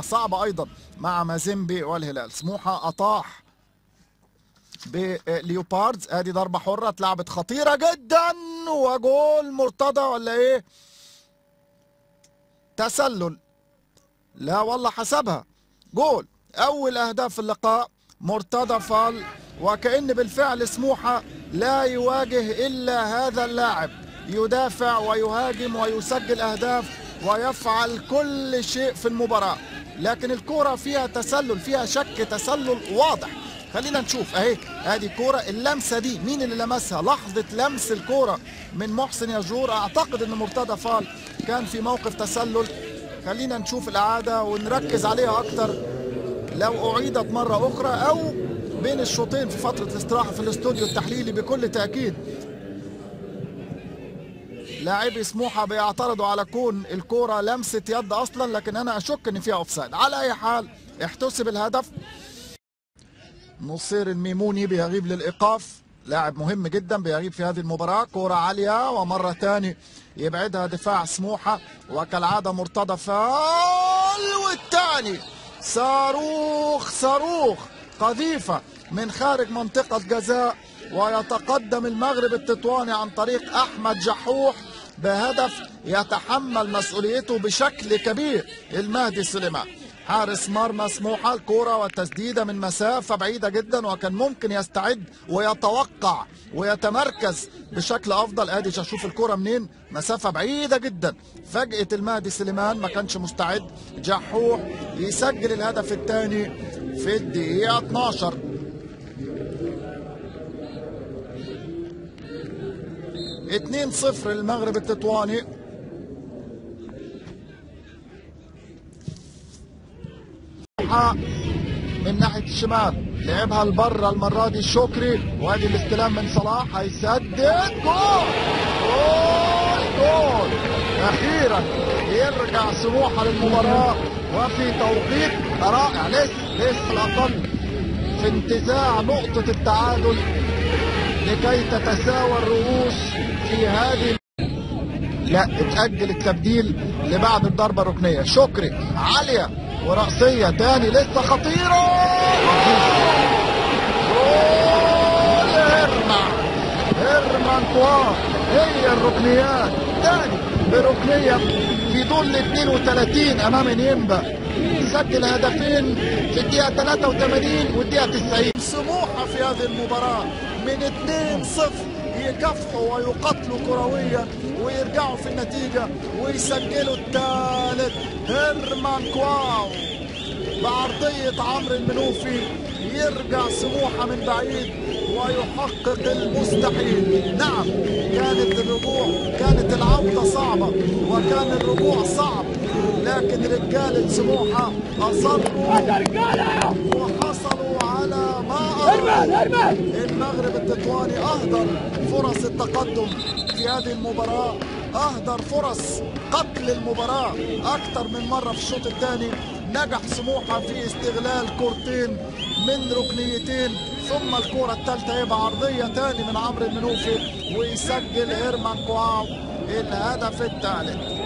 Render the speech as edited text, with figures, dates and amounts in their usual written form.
صعبة أيضا مع مازيمبي والهلال. سموحة أطاح بليوباردز. ادي ضربة حرة اتلعبت خطيرة جدا وجول مرتضى ولا ايه؟ تسلل. لا والله حسبها جول. اول اهداف اللقاء مرتضى فال، وكأن بالفعل سموحة لا يواجه الا هذا اللاعب، يدافع ويهاجم ويسجل اهداف ويفعل كل شيء في المباراة، لكن الكرة فيها تسلل، فيها شك تسلل واضح. خلينا نشوف اهي، ادي كوره، اللمسه دي مين اللي لمسها؟ لحظه لمس الكوره من محسن ياجور، اعتقد ان مرتضى فال كان في موقف تسلل. خلينا نشوف الاعاده ونركز عليها اكتر لو اعيدت مره اخرى او بين الشوطين في فتره الاستراحه في الاستوديو التحليلي. بكل تاكيد لاعبي سموحه بيعترضوا على كون الكوره لمسه يد اصلا، لكن انا اشك ان فيها اوفسايد. على اي حال احتسب الهدف. نصير الميموني بيغيب للإيقاف، لاعب مهم جدا بيغيب في هذه المباراة. كرة عالية ومرة ثانية يبعدها دفاع سموحة، وكالعادة مرتضى فال، والثاني صاروخ قذيفة من خارج منطقة جزاء، ويتقدم المغرب التطواني عن طريق أحمد جحوح بهدف يتحمل مسؤوليته بشكل كبير المهدي سليمان حارس مرمى سموحة. الكرة والتسديدة من مسافة بعيدة جدا، وكان ممكن يستعد ويتوقع ويتمركز بشكل أفضل. ادي شوف الكرة منين، مسافة بعيدة جدا. فجأة المهدي سليمان ما كانش مستعد، جحوح يسجل الهدف الثاني في الدقيقة 12. اتنين صفر المغرب التطواني. من ناحية الشمال لعبها لبره المرة دي شكري، وادي الاستلام من صلاح، هيسدد جول. أخيرا يرجع سموحة للمباراة وفي توقيت رائع. لسه الأقل في انتزاع نقطة التعادل لكي تتساوى الرؤوس في هذه. لا اتأجل التبديل لبعد الضربة الركنية. شكري عالية ورأسية تاني لسه خطيرة. جول هيرمان كوار. هي الركنيات تاني بركنية في دول 32 امام نيمبا، سجل هدفين في الدقيقة 83 والدقيقة 90. سموحة في هذه المباراة من 2-0 يكافحوا ويقاتلوا كرويا ويرجعوا في النتيجة ويسجلوا الثالث. هيرمان كواو بعرضية عمرو المنوفي يرجع سموحة من بعيد ويحقق المستحيل. نعم كانت العودة صعبة وكان الرجوع صعب، لكن رجالة سموحة أصروا وحصلوا على ما أرادوا. المغرب التطواني أهدر فرص التقدم في هذه المباراة، أهدر فرص قتل المباراة أكثر من مرة. في الشوط الثاني نجح سموحة في استغلال كورتين من ركنيتين، ثم الكرة الثالثة يبقى عرضية ثاني من عمرو المنوفي ويسجل هيرمان كواو الهدف الثالث.